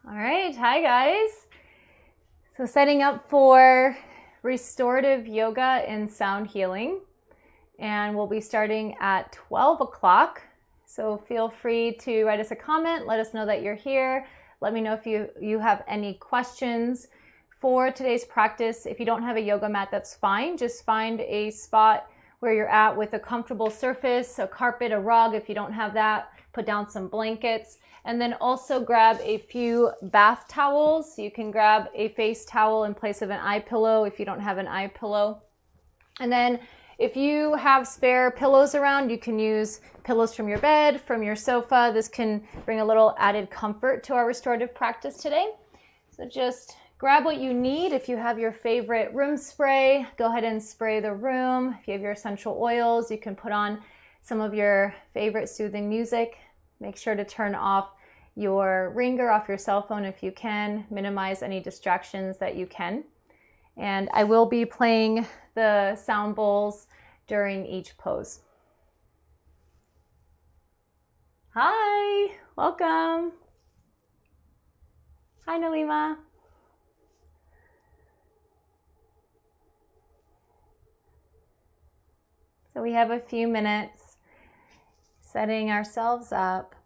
All right, hi guys. So setting up for restorative yoga and sound healing, and we'll be starting at 12 o'clock. So feel free to write us a comment, let us know that you're here. Let me know if you have any questions for today's practice. If you don't have a yoga mat, that's fine. Just find a spot where you're at with a comfortable surface, a carpet, a rug. If you don't have that, put down some blankets. And then also grab a few bath towels. You can grab a face towel in place of an eye pillow if you don't have an eye pillow. And then if you have spare pillows around, you can use pillows from your bed, from your sofa. This can bring a little added comfort to our restorative practice today. So just grab what you need. If you have your favorite room spray, go ahead and spray the room. If you have your essential oils, you can put on some of your favorite soothing music. Make sure to turn off your ringer off your cell phone if you can. Minimize any distractions that you can. And I will be playing the sound bowls during each pose. Hi, welcome. Hi, Nalima. So we have a few minutes setting ourselves up.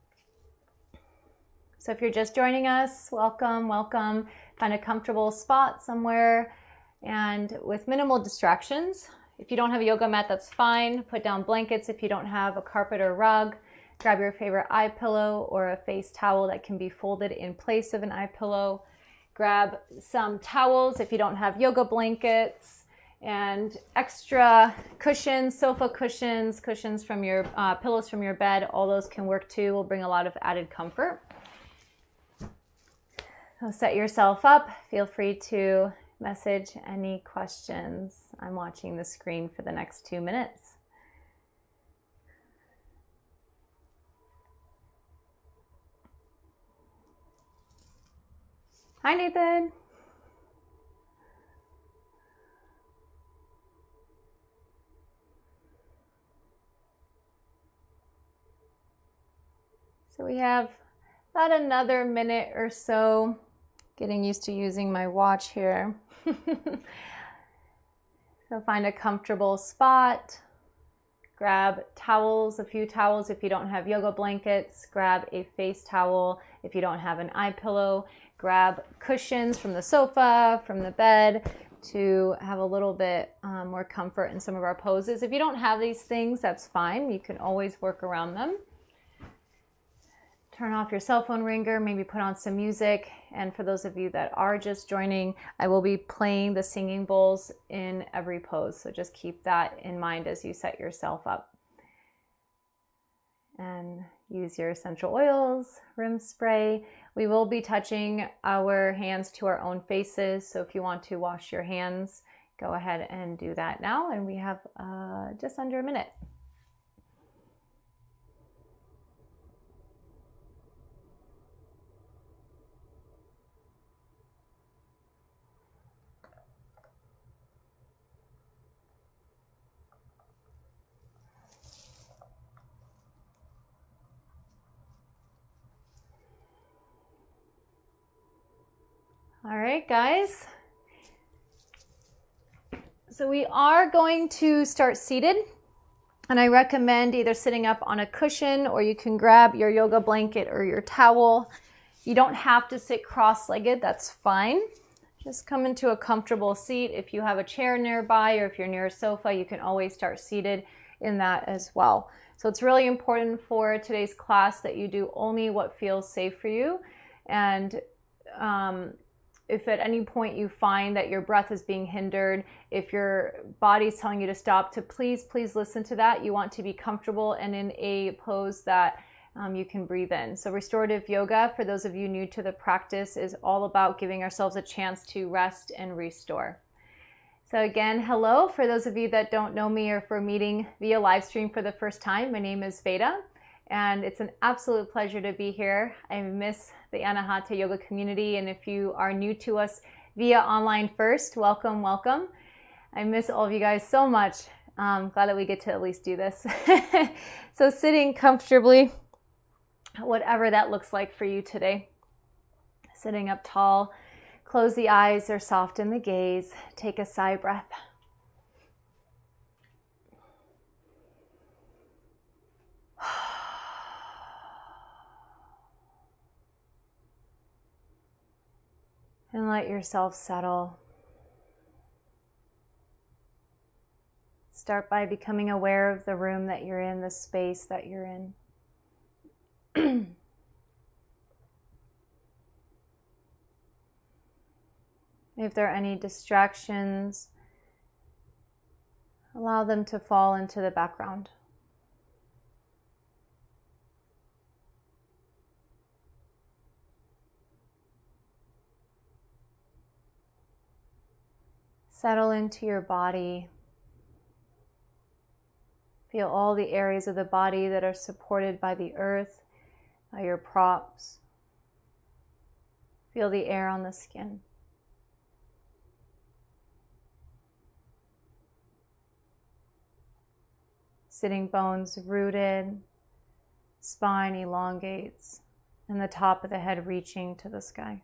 So if you're just joining us, welcome, welcome. Find a comfortable spot somewhere and with minimal distractions. If you don't have a yoga mat, that's fine. Put down blankets if you don't have a carpet or rug. Grab your favorite eye pillow or a face towel that can be folded in place of an eye pillow. Grab some towels if you don't have yoga blankets, and extra cushions, sofa cushions, cushions from your pillows from your bed. All those can work too. Will bring a lot of added comfort. So set yourself up. Feel free to message any questions. I'm watching the screen for the next 2 minutes. Hi, Nathan. So we have about another minute or so. Getting used to using my watch here. So find a comfortable spot. Grab towels, a few towels if you don't have yoga blankets. Grab a face towel if you don't have an eye pillow. Grab cushions from the sofa, from the bed, to have a little bit more comfort in some of our poses. If you don't have these things, that's fine. You can always work around them. Turn off your cell phone ringer, maybe put on some music. And for those of you that are just joining, I will be playing the singing bowls in every pose. So just keep that in mind as you set yourself up. And use your essential oils, room spray. We will be touching our hands to our own faces. So if you want to wash your hands, go ahead and do that now. And we have just under a minute. All right, guys. So we are going to start seated, and I recommend either sitting up on a cushion, or you can grab your yoga blanket or your towel. You don't have to sit cross-legged, that's fine. Just come into a comfortable seat. If you have a chair nearby, or if you're near a sofa, you can always start seated in that as well. So it's really important for today's class that you do only what feels safe for you. And if at any point you find that your breath is being hindered, if your body's telling you to stop, to please listen to that. You want to be comfortable and in a pose that you can breathe in. So restorative yoga, for those of you new to the practice, is all about giving ourselves a chance to rest and restore. So again, hello. For those of you that don't know me, or for meeting via live stream for the first time, my name is Veda. And it's an absolute pleasure to be here. I miss the Anahata Yoga community, and if you are new to us via online first, welcome, welcome. I miss all of you guys so much. Glad that we get to at least do this. So sitting comfortably, whatever that looks like for you today. Sitting up tall, close the eyes or soften the gaze. Take a sigh breath. And let yourself settle. Start by becoming aware of the room that you're in, the space that you're in. If there are any distractions, allow them to fall into the background. Settle into your body. Feel all the areas of the body that are supported by the earth, by your props. Feel the air on the skin. Sitting bones rooted, spine elongates, and the top of the head reaching to the sky.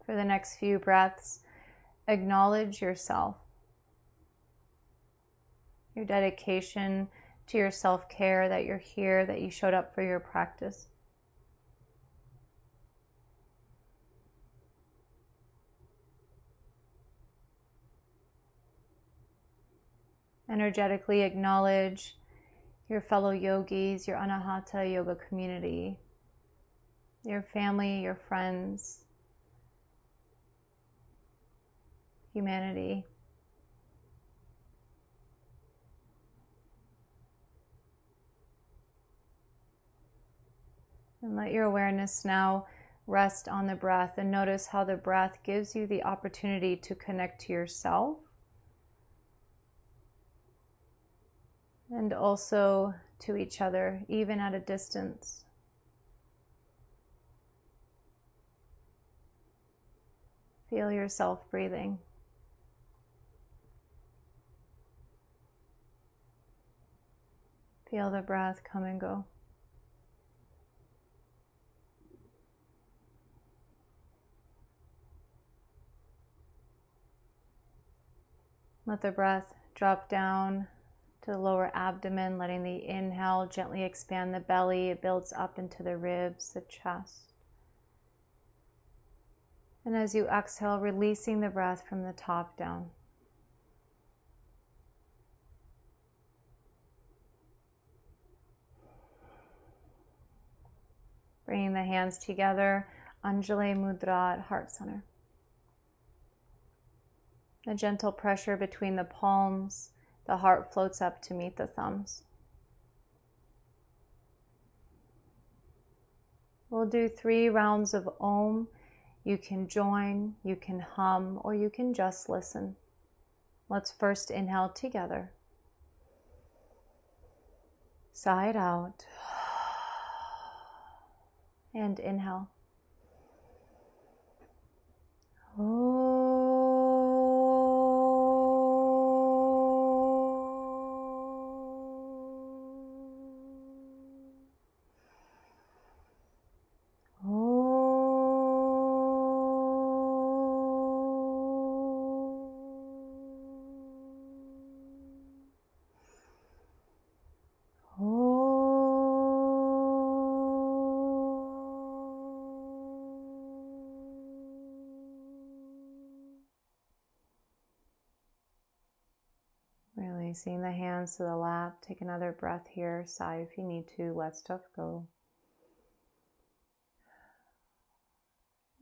For the next few breaths, acknowledge yourself, your dedication to your self-care, that you're here, that you showed up for your practice. Energetically acknowledge your fellow yogis, your Anahata yoga community, your family, your friends, humanity. And let your awareness now rest on the breath, and notice how the breath gives you the opportunity to connect to yourself and also to each other, even at a distance. Feel yourself breathing. Feel the breath come and go. Let the breath drop down to the lower abdomen, letting the inhale gently expand the belly. It builds up into the ribs, the chest. And as you exhale, releasing the breath from the top down. Bringing the hands together, Anjali Mudra at heart center. A gentle pressure between the palms, the heart floats up to meet the thumbs. We'll do 3 rounds of Om. You can join, you can hum, or you can just listen. Let's first inhale together. Sigh it out. And inhale. Releasing the hands to the lap. Take another breath here. Sigh if you need to. Let stuff go.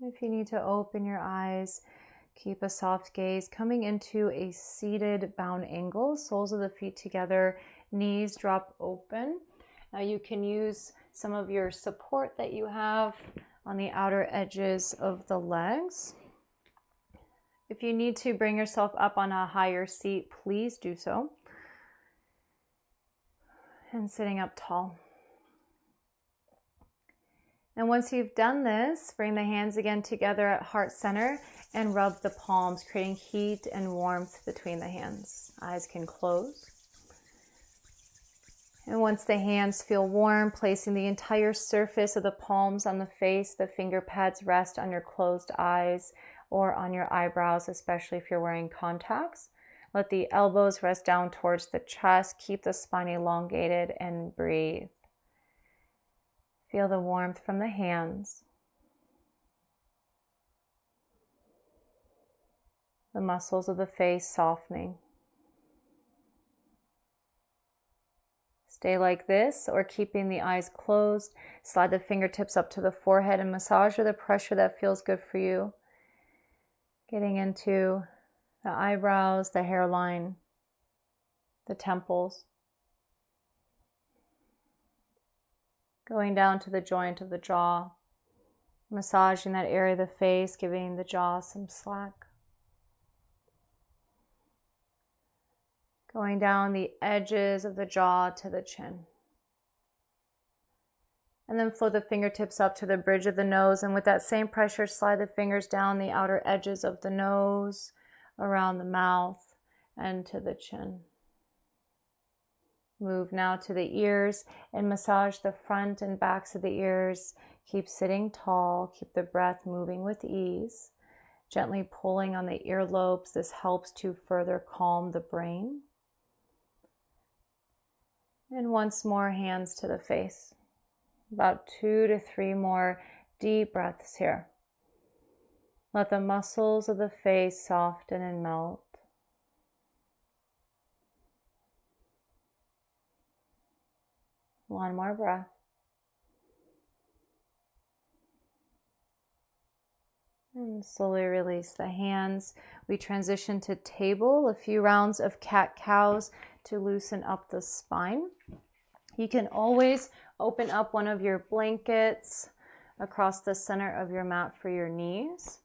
If you need to open your eyes, keep a soft gaze, coming into a seated bound angle, soles of the feet together, knees drop open. Now you can use some of your support that you have on the outer edges of the legs. If you need to bring yourself up on a higher seat, please do so. And sitting up tall. And once you've done this, bring the hands again together at heart center and rub the palms, creating heat and warmth between the hands. Eyes can close. And once the hands feel warm, placing the entire surface of the palms on the face, the finger pads rest on your closed eyes or on your eyebrows, especially if you're wearing contacts. Let the elbows rest down towards the chest. Keep the spine elongated and breathe. Feel the warmth from the hands. The muscles of the face softening. Stay like this, or keeping the eyes closed. Slide the fingertips up to the forehead and massage with the pressure that feels good for you. Getting into the eyebrows, the hairline, the temples. Going down to the joint of the jaw. Massaging that area of the face, giving the jaw some slack. Going down the edges of the jaw to the chin. And then float the fingertips up to the bridge of the nose, and with that same pressure, slide the fingers down the outer edges of the nose, around the mouth, and to the chin. Move now to the ears and massage the front and backs of the ears. Keep sitting tall, keep the breath moving with ease. Gently pulling on the earlobes, this helps to further calm the brain. And once more, hands to the face. About 2 to 3 more deep breaths here. Let the muscles of the face soften and melt. One more breath. And slowly release the hands. We transition to table, a few rounds of cat-cows to loosen up the spine. You can always open up one of your blankets across the center of your mat for your knees.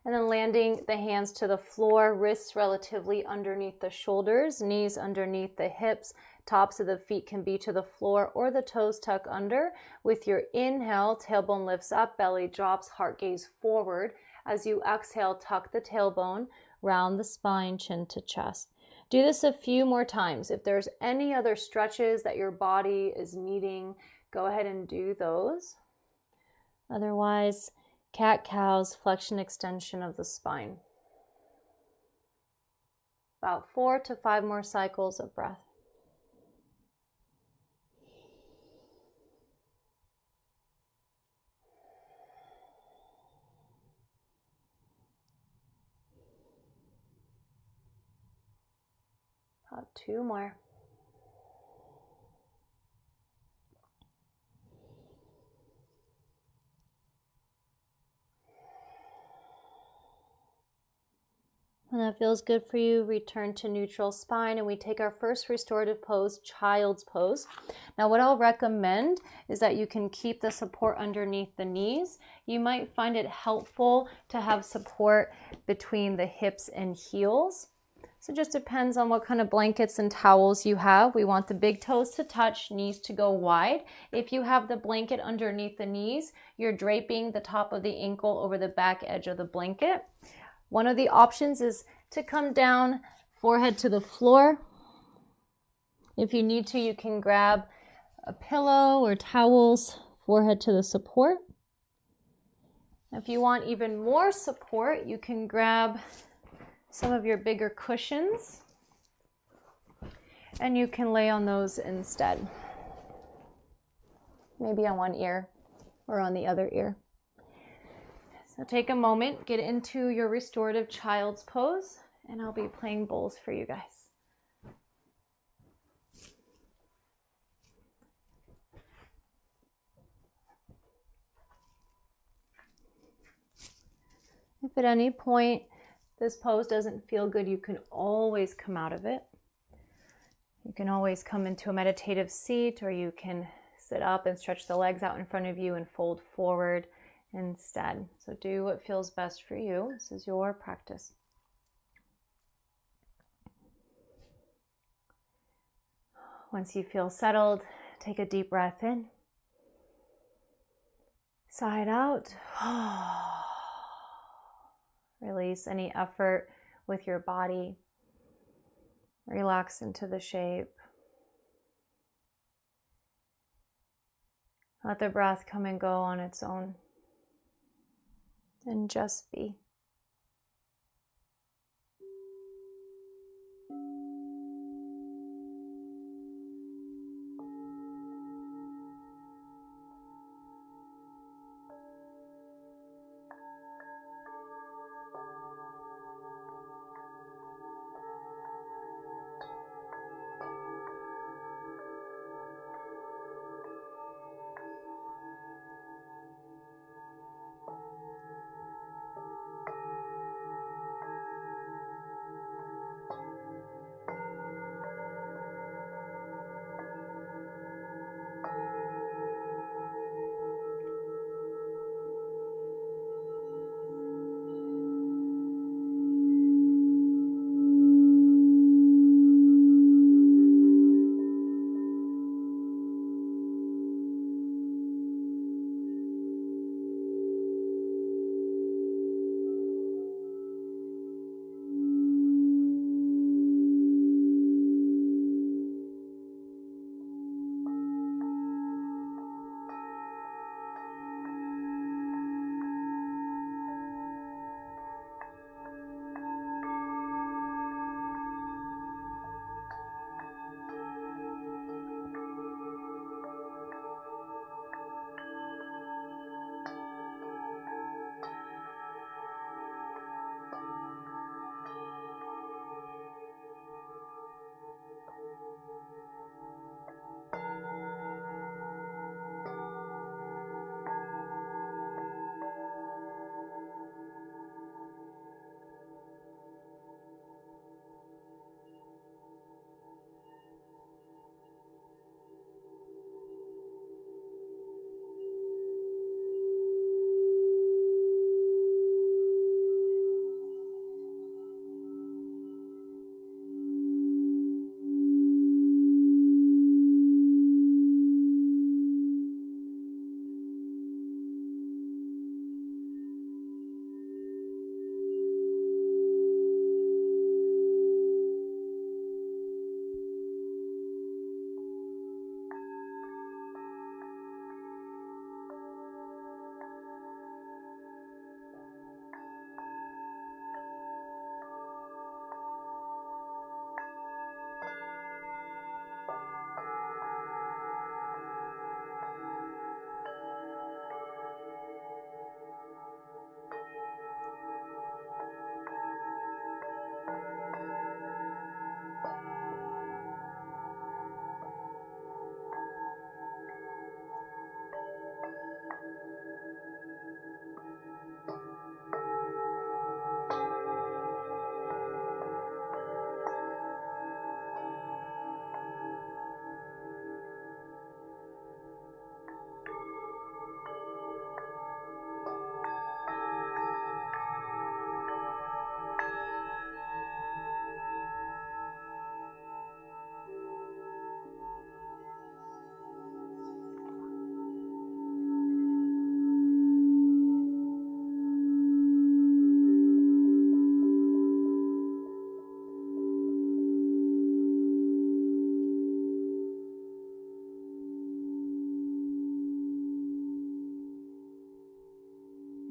And then landing the hands to the floor, wrists relatively underneath the shoulders, knees underneath the hips, tops of the feet can be to the floor or the toes tuck under. With your inhale, tailbone lifts up, belly drops, heart gaze forward. As you exhale, tuck the tailbone, round the spine, chin to chest. Do this a few more times. If there's any other stretches that your body is needing, go ahead and do those. Otherwise, cat-cows, flexion extension of the spine. About 4 to 5 more cycles of breath. About 2 more. When that feels good for you, return to neutral spine and we take our first restorative pose, child's pose. Now what I'll recommend is that you can keep the support underneath the knees. You might find it helpful to have support between the hips and heels. So it just depends on what kind of blankets and towels you have. We want the big toes to touch, knees to go wide. If you have the blanket underneath the knees, you're draping the top of the ankle over the back edge of the blanket. One of the options is to come down, forehead to the floor. If you need to, you can grab a pillow or towels, forehead to the support. If you want even more support, you can grab some of your bigger cushions and you can lay on those instead. Maybe on one ear or on the other ear. So take a moment, get into your restorative child's pose, and I'll be playing bowls for you guys. If at any point this pose doesn't feel good, you can always come out of it. You can always come into a meditative seat, or you can sit up and stretch the legs out in front of you and fold forward instead. So do what feels best for you. This is your practice. Once you feel settled, take a deep breath in. Side out. Release any effort with your body. Relax into the shape. Let the breath come and go on its own. And just be.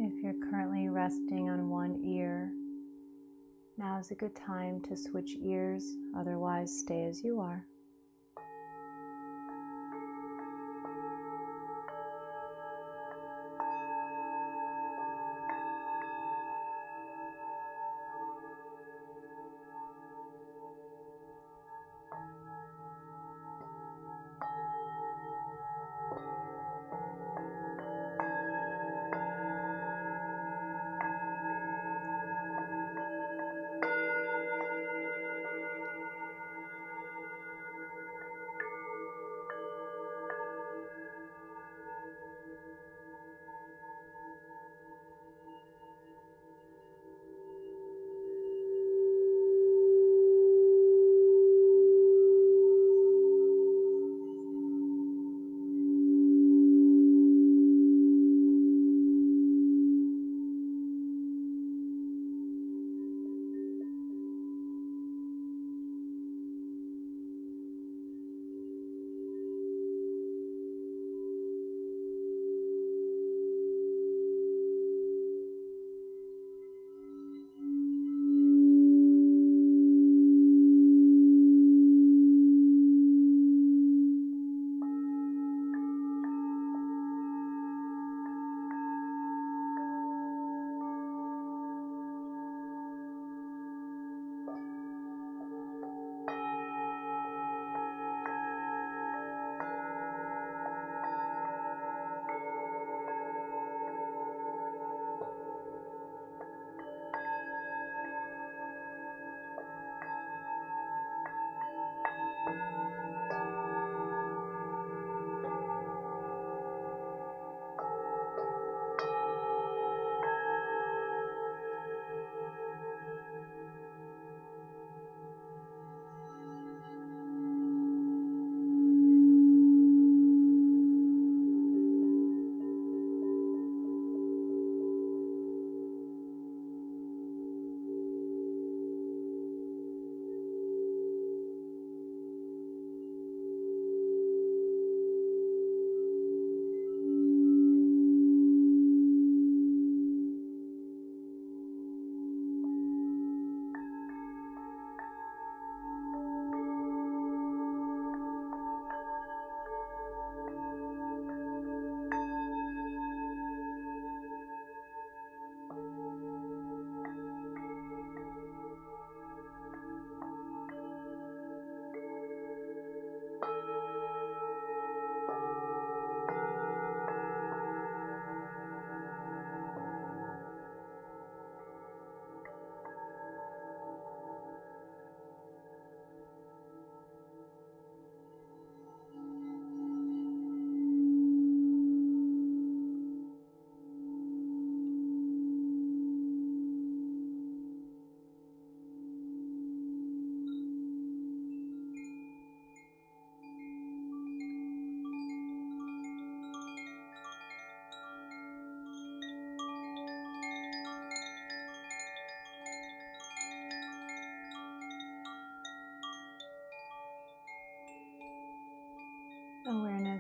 If you're currently resting on one ear, now is a good time to switch ears, otherwise stay as you are.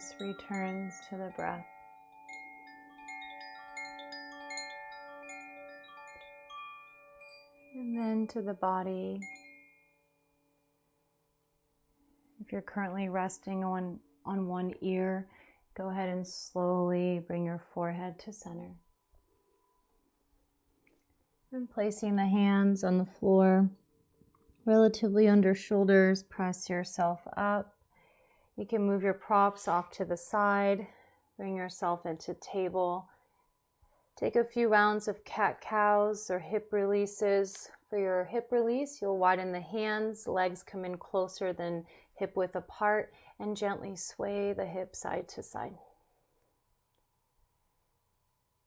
focus returns to the breath. And then to the body. If you're currently resting on one ear, go ahead and slowly bring your forehead to center. And placing the hands on the floor, relatively under shoulders, press yourself up. You can move your props off to the side, bring yourself into table. Take a few rounds of cat-cows or hip releases. For your hip release, you'll widen the hands, legs come in closer than hip width apart, and gently sway the hip side to side.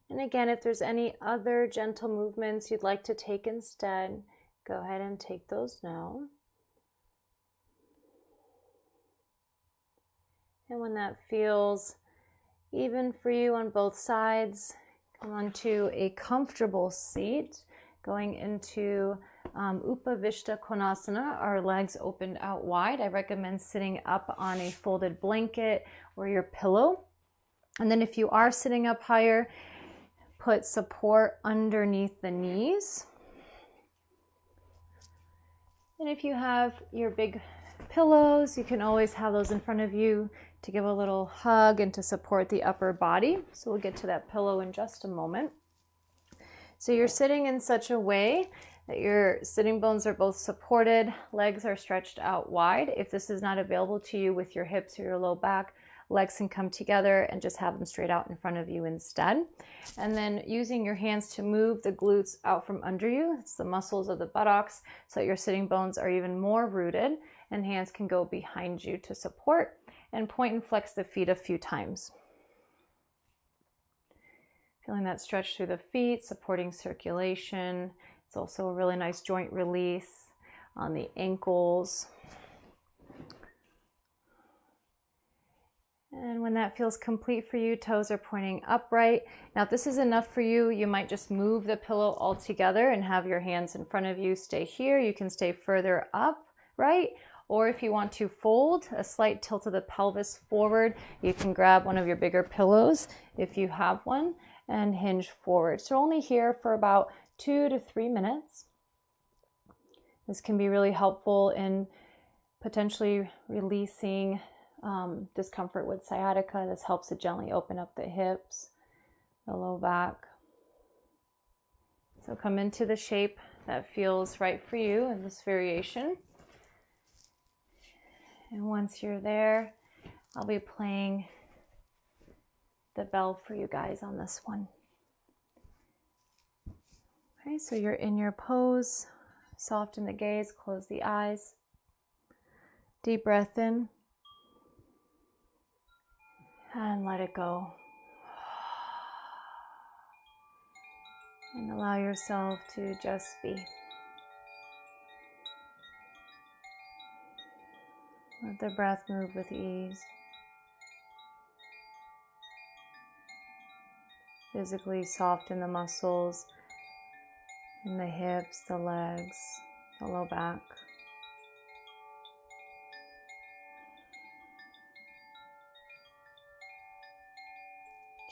And again, if there's any other gentle movements you'd like to take instead, go ahead and take those now. And when that feels even for you on both sides, come onto a comfortable seat, going into Upavishta Konasana, our legs opened out wide. I recommend sitting up on a folded blanket or your pillow. And then if you are sitting up higher, put support underneath the knees. And if you have your big pillows, you can always have those in front of you to give a little hug and to support the upper body. So we'll get to that pillow in just a moment. So you're sitting in such a way that your sitting bones are both supported, legs are stretched out wide. If this is not available to you with your hips or your low back, legs can come together and just have them straight out in front of you instead. And then using your hands to move the glutes out from under you. It's the muscles of the buttocks, so that your sitting bones are even more rooted, and hands can go behind you to support, and point and flex the feet a few times. Feeling that stretch through the feet, supporting circulation. It's also a really nice joint release on the ankles. And when that feels complete for you, toes are pointing upright. Now, if this is enough for you, you might just move the pillow all together and have your hands in front of you. Stay here. You can stay further up, right? Or if you want to fold, a slight tilt of the pelvis forward, you can grab one of your bigger pillows if you have one and hinge forward. So only here for about 2 to 3 minutes. This can be really helpful in potentially releasing discomfort with sciatica. This helps to gently open up the hips, the low back. So come into the shape that feels right for you in this variation. And once you're there, I'll be playing the bell for you guys on this one. Okay, so you're in your pose. Soften the gaze, close the eyes. Deep breath in. And let it go. And allow yourself to just be. Let the breath move with ease. Physically soften the muscles in the hips, the legs, the low back.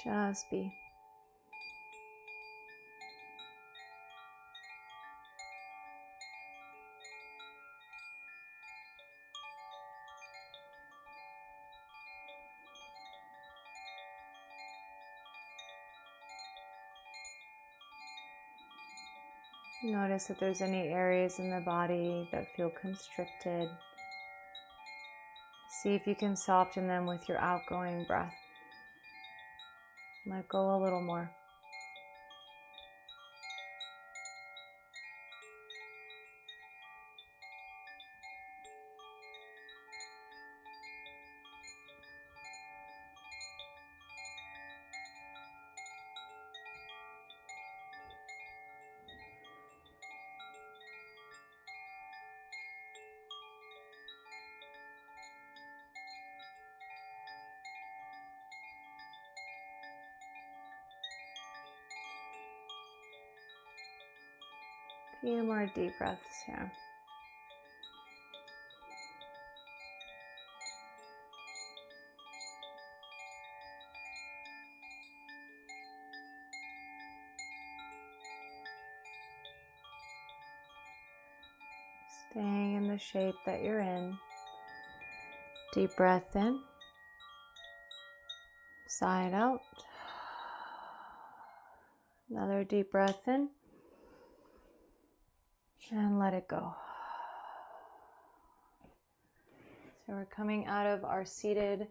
Just be. Notice if there's any areas in the body that feel constricted. See if you can soften them with your outgoing breath. Let go a little more. Few more deep breaths here. Staying in the shape that you're in. Deep breath in. Sigh it out. Another deep breath in. And let it go. So we're coming out of our seated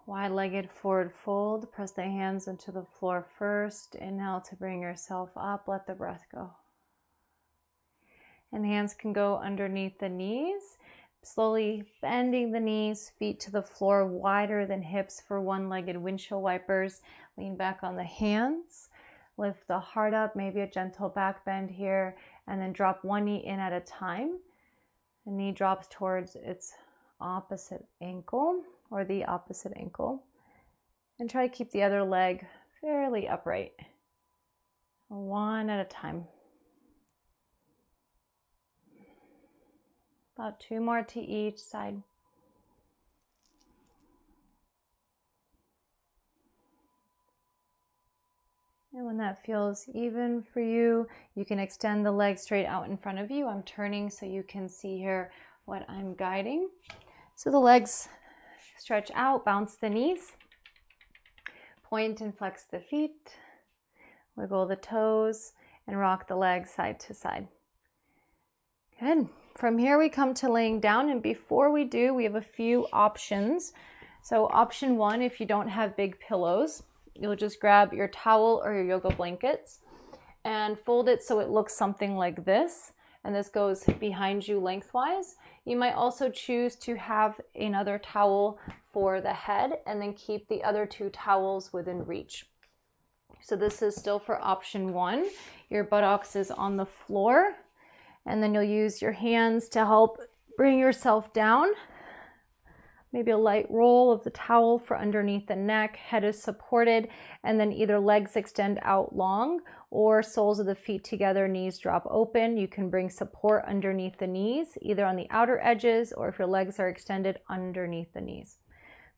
wide-legged forward fold. Press the hands into the floor first. Inhale to bring yourself up. Let the breath go. And hands can go underneath the knees. Slowly bending the knees, feet to the floor, wider than hips for one-legged windshield wipers. Lean back on the hands. Lift the heart up, maybe a gentle back bend here, and then drop one knee in at a time. The knee drops towards its opposite ankle or the opposite ankle. And try to keep the other leg fairly upright. One at a time. About 2 more to each side. And when that feels even for you, you can extend the legs straight out in front of you. I'm turning so you can see here what I'm guiding. So the legs stretch out, bounce the knees, point and flex the feet, wiggle the toes, and rock the legs side to side. Good. From here we come to laying down, and before we do, we have a few options. So option 1, if you don't have big pillows, you'll just grab your towel or your yoga blankets and fold it so it looks something like this. And this goes behind you lengthwise. You might also choose to have another towel for the head and then keep the other 2 towels within reach. So this is still for option 1. Your buttocks is on the floor, and then you'll use your hands to help bring yourself down. Maybe a light roll of the towel for underneath the neck, head is supported, and then either legs extend out long or soles of the feet together, knees drop open. You can bring support underneath the knees, either on the outer edges or if your legs are extended underneath the knees.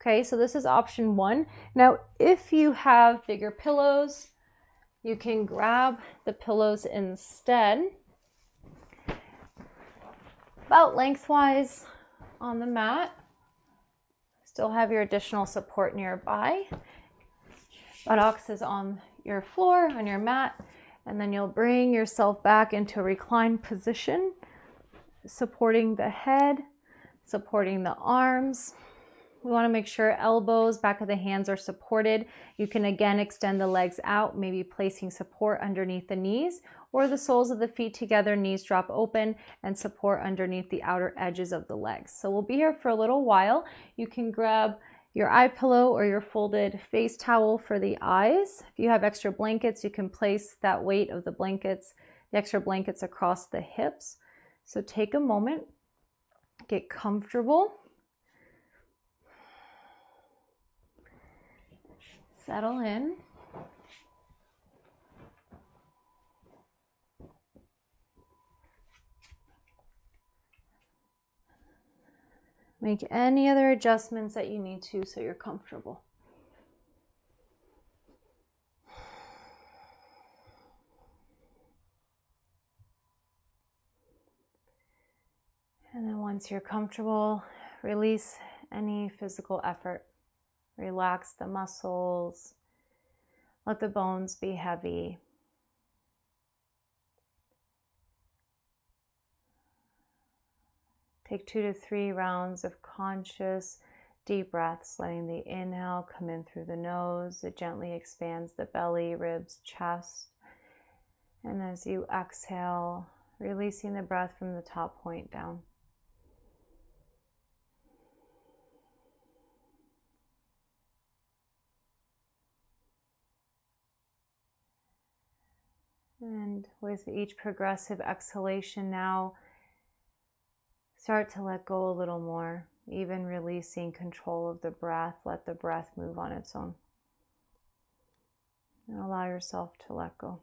Okay, so this is option 1. Now, if you have bigger pillows, you can grab the pillows instead, about lengthwise on the mat. Still have your additional support nearby. Buttocks is on your floor, on your mat, and then you'll bring yourself back into a reclined position, supporting the head, supporting the arms. We want to make sure elbows, back of the hands are supported. You can again extend the legs out, maybe placing support underneath the knees, or the soles of the feet together, knees drop open, and support underneath the outer edges of the legs. So we'll be here for a little while. You can grab your eye pillow or your folded face towel for the eyes. If you have extra blankets, you can place that weight of the blankets, the extra blankets across the hips. So take a moment, get comfortable. Settle in. Make any other adjustments that you need to so you're comfortable. And then once you're comfortable, release any physical effort. Relax the muscles. Let the bones be heavy. Take 2 to 3 rounds of conscious deep breaths, letting the inhale come in through the nose. It gently expands the belly, ribs, chest. And as you exhale, releasing the breath from the top point down. And with each progressive exhalation now, start to let go a little more, even releasing control of the breath. Let the breath move on its own. And allow yourself to let go.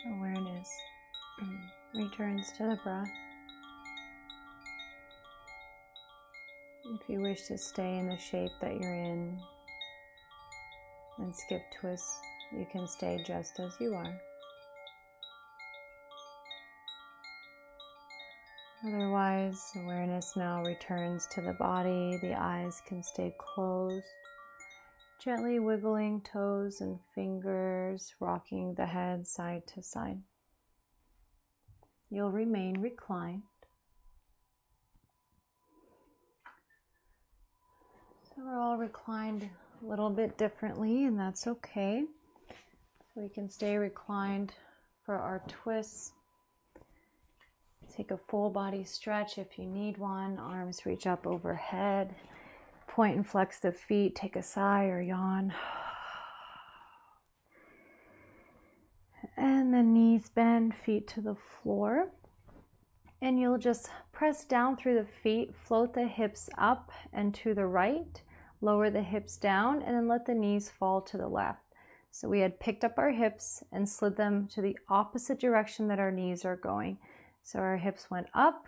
Awareness returns to the breath. If you wish to stay in the shape that you're in and skip twists, you can stay just as you are. Otherwise, awareness now returns to the body. The eyes can stay closed. Gently wiggling toes and fingers, rocking the head side to side. You'll remain reclined. So we're all reclined a little bit differently, and that's okay. We can stay reclined for our twists. Take a full body stretch if you need one. Arms reach up overhead. Point and flex the feet. Take a sigh or yawn. And the knees bend, feet to the floor. And you'll just press down through the feet, float the hips up and to the right, lower the hips down, and then let the knees fall to the left. So we had picked up our hips and slid them to the opposite direction that our knees are going. So our hips went up,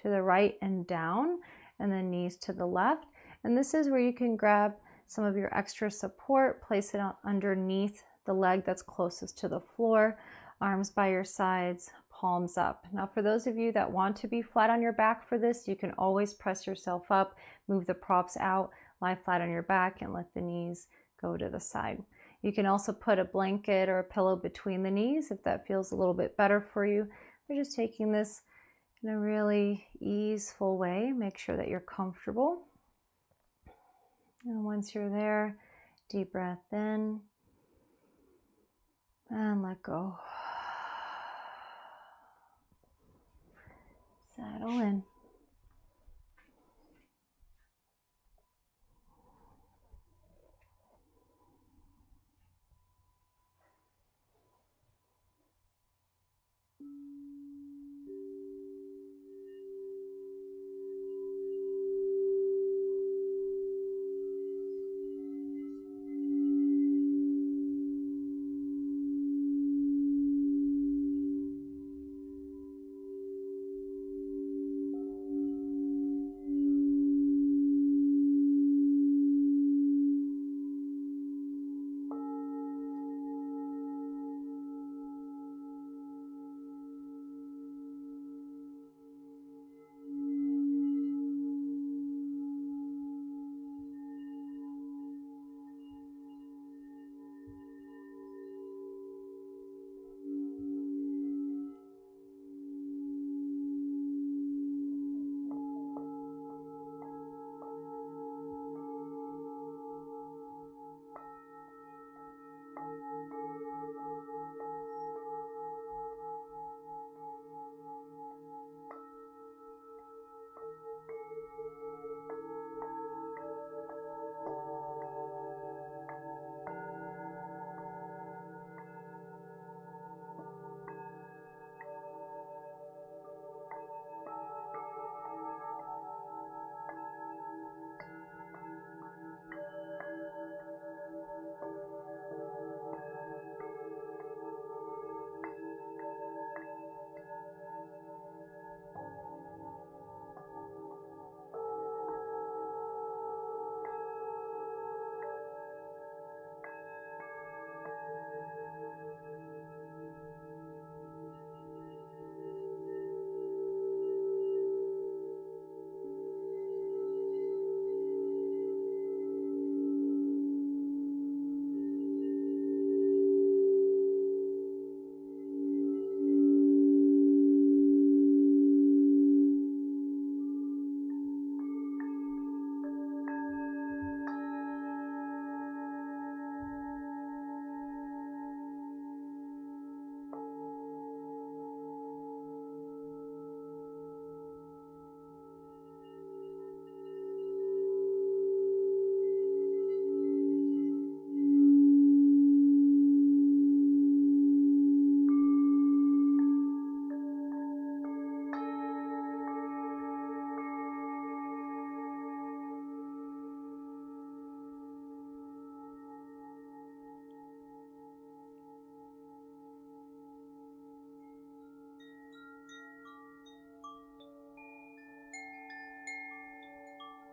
to the right and down, and then knees to the left. And this is where you can grab some of your extra support, place it underneath the leg that's closest to the floor, arms by your sides, palms up. Now for those of you that want to be flat on your back for this, you can always press yourself up, move the props out, lie flat on your back, and let the knees go to the side. You can also put a blanket or a pillow between the knees if that feels a little bit better for you. We're just taking this in a really easeful way. Make sure that you're comfortable. And once you're there, deep breath in and let go. Settle in.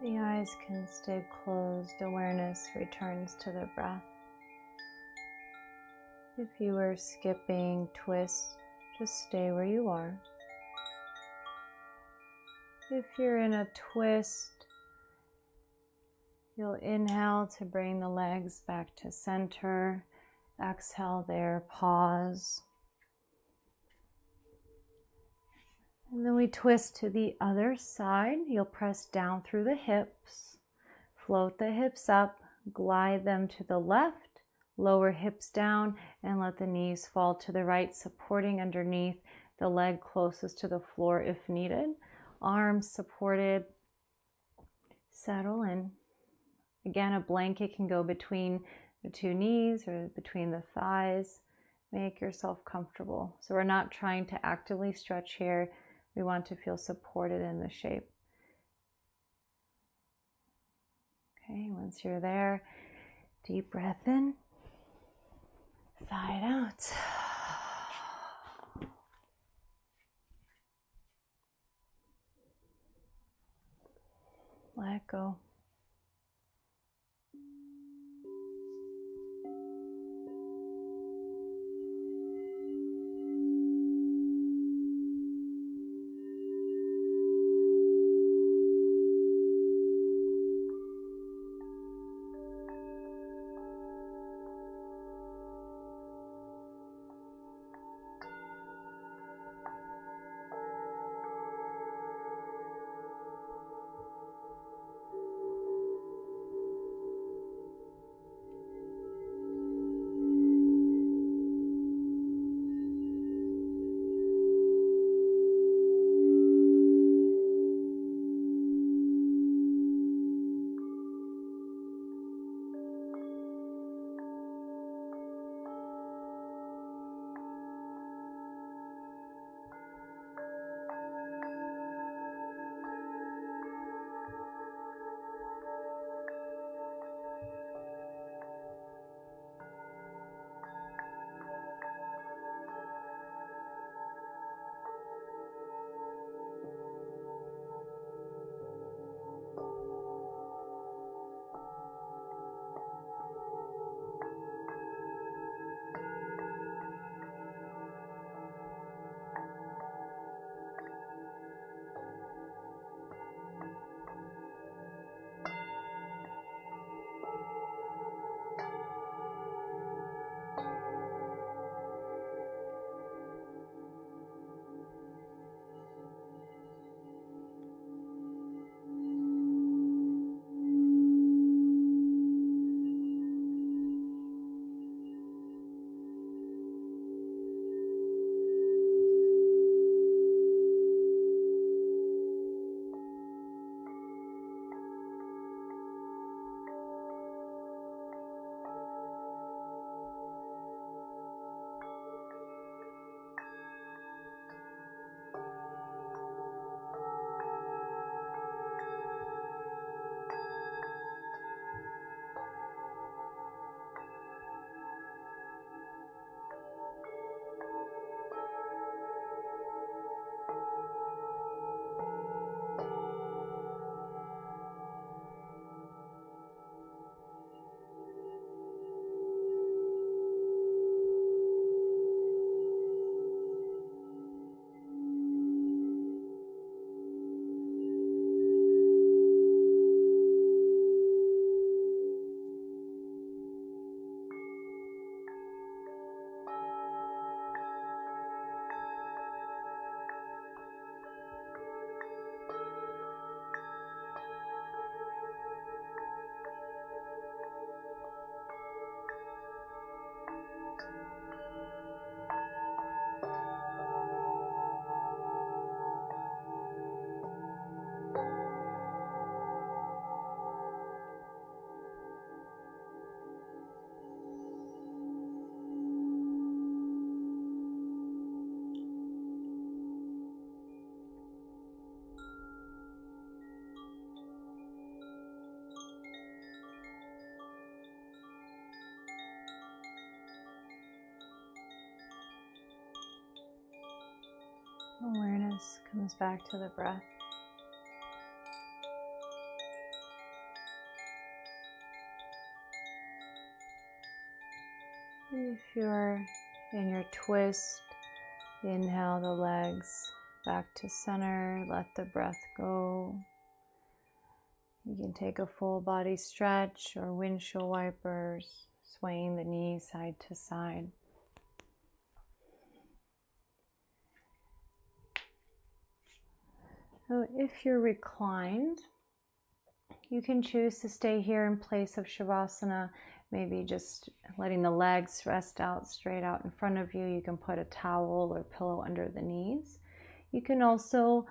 The eyes can stay closed. Awareness returns to the breath. If you were skipping, twist, just stay where you are. If you're in a twist, you'll inhale to bring the legs back to center. Exhale there, pause. And then we twist to the other side. You'll press down through the hips, float the hips up, glide them to the left, lower hips down, and let the knees fall to the right, supporting underneath the leg closest to the floor if needed. Arms supported, settle in. Again, a blanket can go between the two knees or between the thighs. Make yourself comfortable. So we're not trying to actively stretch here. We want to feel supported in the shape. Okay, once you're there, deep breath in, sigh it out. Let go. Awareness comes back to the breath. If you're in your twist, inhale the legs back to center, let the breath go. You can take a full body stretch or windshield wipers, swaying the knees side to side. So if you're reclined, you can choose to stay here in place of Shavasana, maybe just letting the legs rest out straight out in front of you. You can put a towel or pillow under the knees. You can also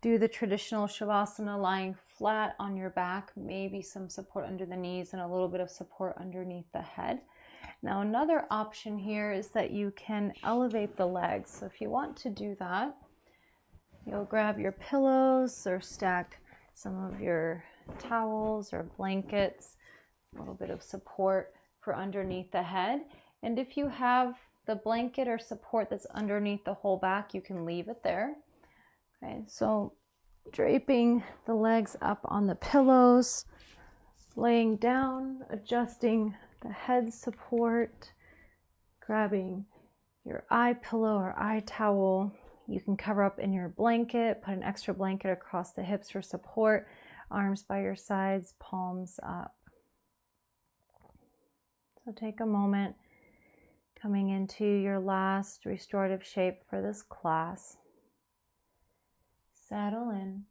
do the traditional Shavasana, lying flat on your back, maybe some support under the knees and a little bit of support underneath the head. Now another option here is that you can elevate the legs. So if you want to do that, you'll grab your pillows or stack some of your towels or blankets, a little bit of support for underneath the head. And if you have the blanket or support that's underneath the whole back, you can leave it there. Okay, so draping the legs up on the pillows, laying down, adjusting the head support, grabbing your eye pillow or eye towel. You can cover up in your blanket, put an extra blanket across the hips for support, arms by your sides, palms up. So take a moment coming into your last restorative shape for this class. Settle in.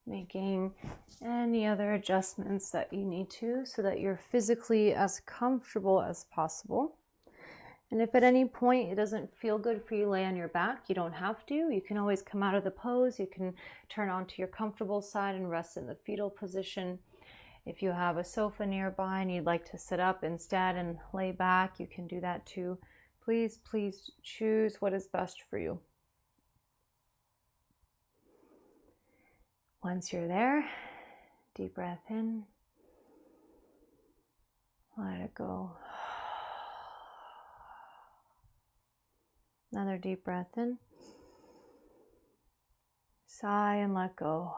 Making any other adjustments that you need to so that you're physically as comfortable as possible. And if at any point it doesn't feel good for you to lay on your back, you don't have to. You can always come out of the pose. You can turn onto your comfortable side and rest in the fetal position. If you have a sofa nearby and you'd like to sit up instead and lay back, you can do that too. Please choose what is best for you. Once you're there, deep breath in, let it go. Another deep breath in, sigh and let go.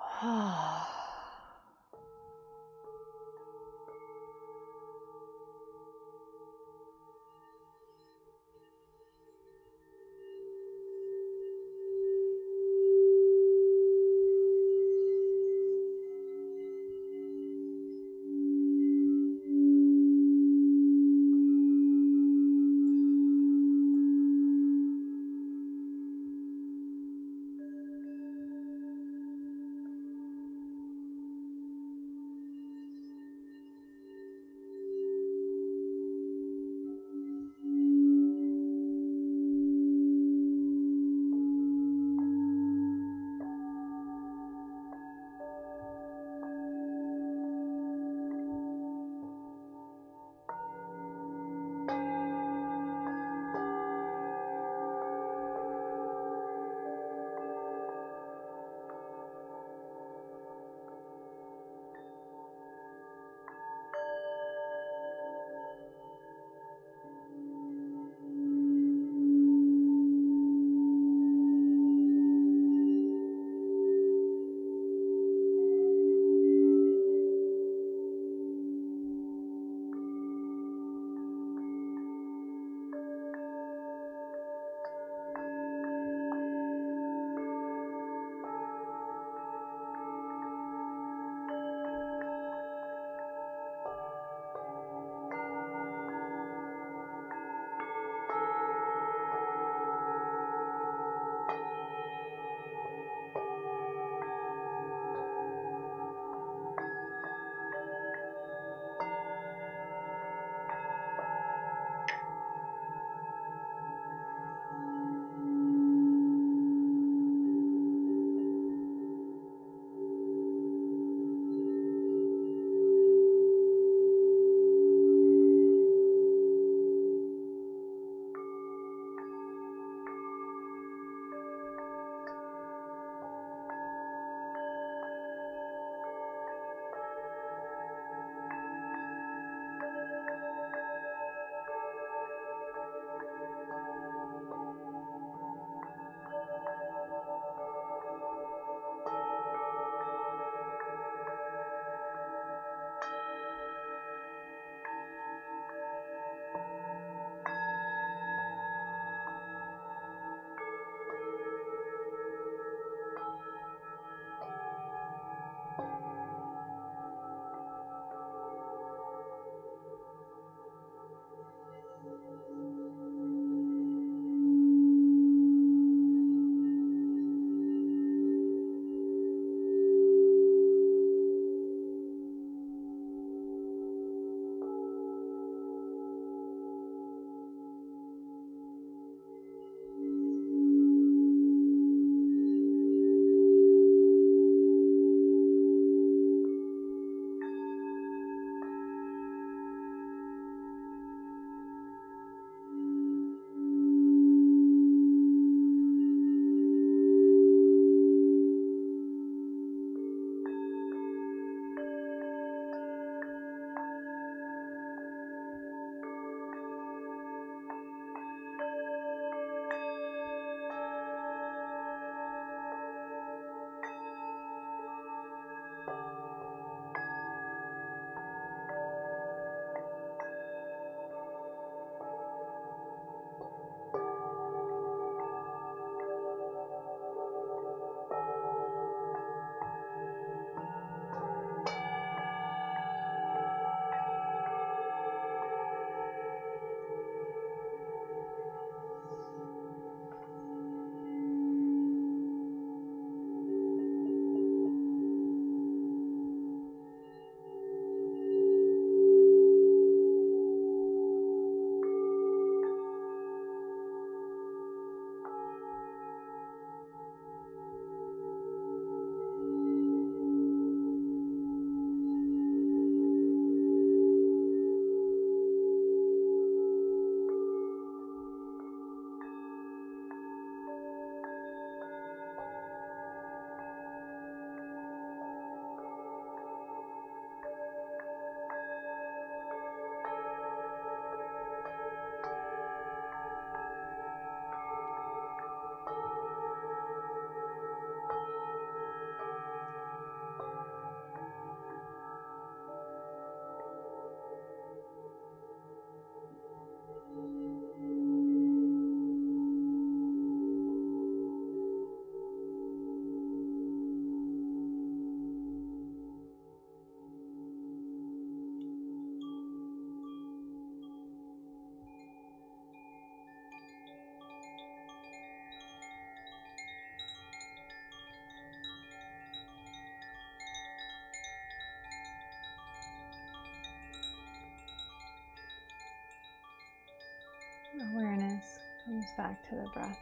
back to the breath.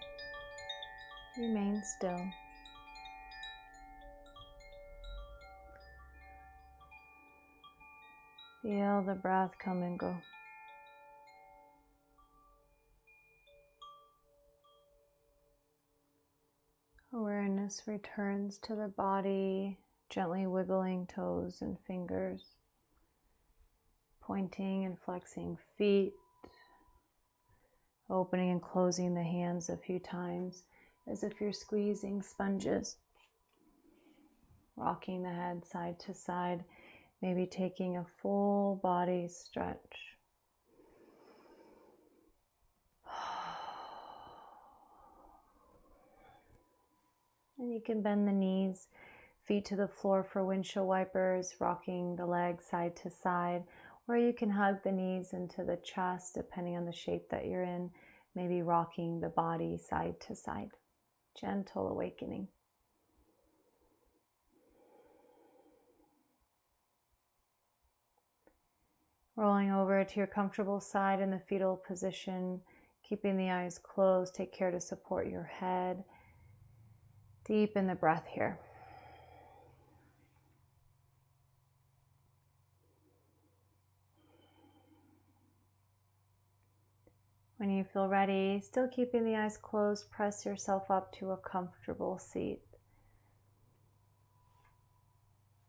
Remain still. Feel the breath come and go. Awareness returns to the body, gently wiggling toes and fingers, pointing and flexing feet, opening and closing the hands a few times as if you're squeezing sponges, rocking the head side to side, maybe taking a full body stretch. And you can bend the knees, feet to the floor for windshield wipers, rocking the legs side to side, or you can hug the knees into the chest depending on the shape that you're in, maybe rocking the body side to side. Gentle awakening. Rolling over to your comfortable side in the fetal position, keeping the eyes closed. Take care to support your head. Deepen the breath here. When you feel ready, still keeping the eyes closed, press yourself up to a comfortable seat.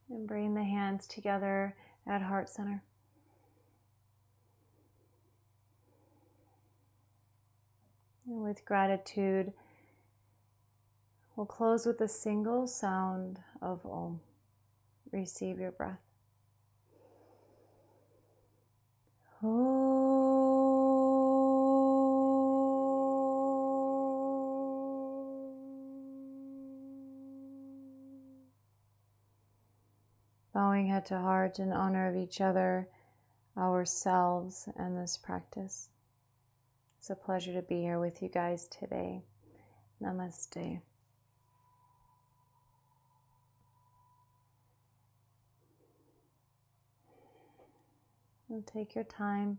And bring the hands together at heart center. And with gratitude, we'll close with a single sound of Om. Receive your breath. Om. Bowing head to heart in honor of each other, ourselves, and this practice. It's a pleasure to be here with you guys today. Namaste. And take your time.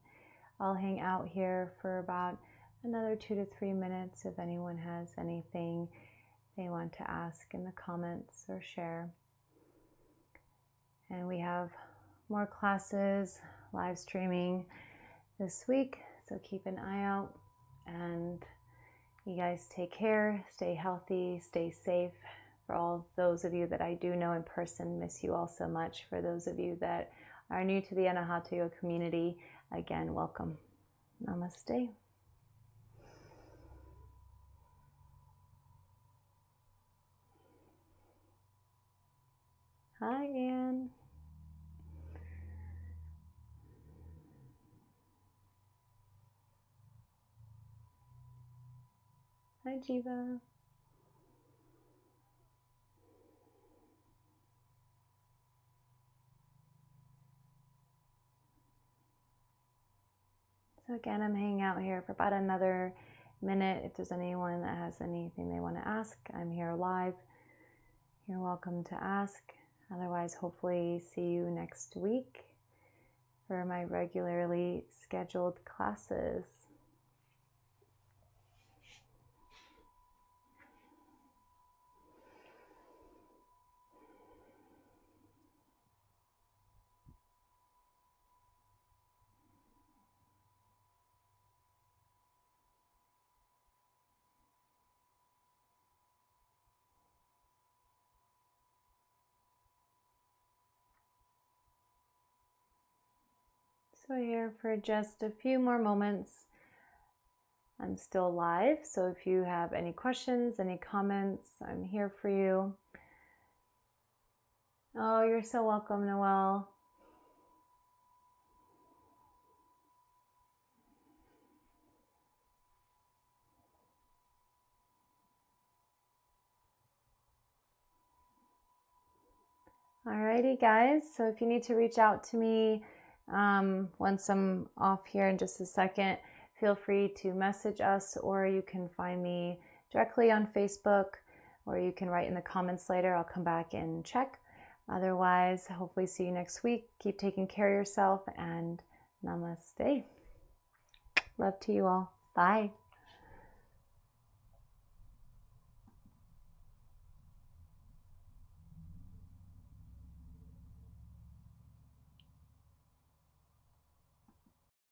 I'll hang out here for about another 2 to 3 minutes if anyone has anything they want to ask in the comments or share. And we have more classes, live streaming this week, so keep an eye out. And you guys take care, stay healthy, stay safe. For all those of you that I do know in person, miss you all so much. For those of you that are new to the Anahata Yoga community, again, welcome. Namaste. Hi, Anne. Hi, Jiva. So again, I'm hanging out here for about another minute. If there's anyone that has anything they want to ask, I'm here live. You're welcome to ask. Otherwise, hopefully see you next week for my regularly scheduled classes. So here for just a few more moments. I'm still live, so if you have any questions, any comments, I'm here for you. Oh, you're so welcome, Noelle. Alrighty, guys, so if you need to reach out to me once I'm off here in just a second, feel free to message us, or you can find me directly on Facebook, or you can write in the comments later. I'll come back and check. Otherwise, hopefully see you next week. Keep taking care of yourself, and namaste. Love to you all. Bye.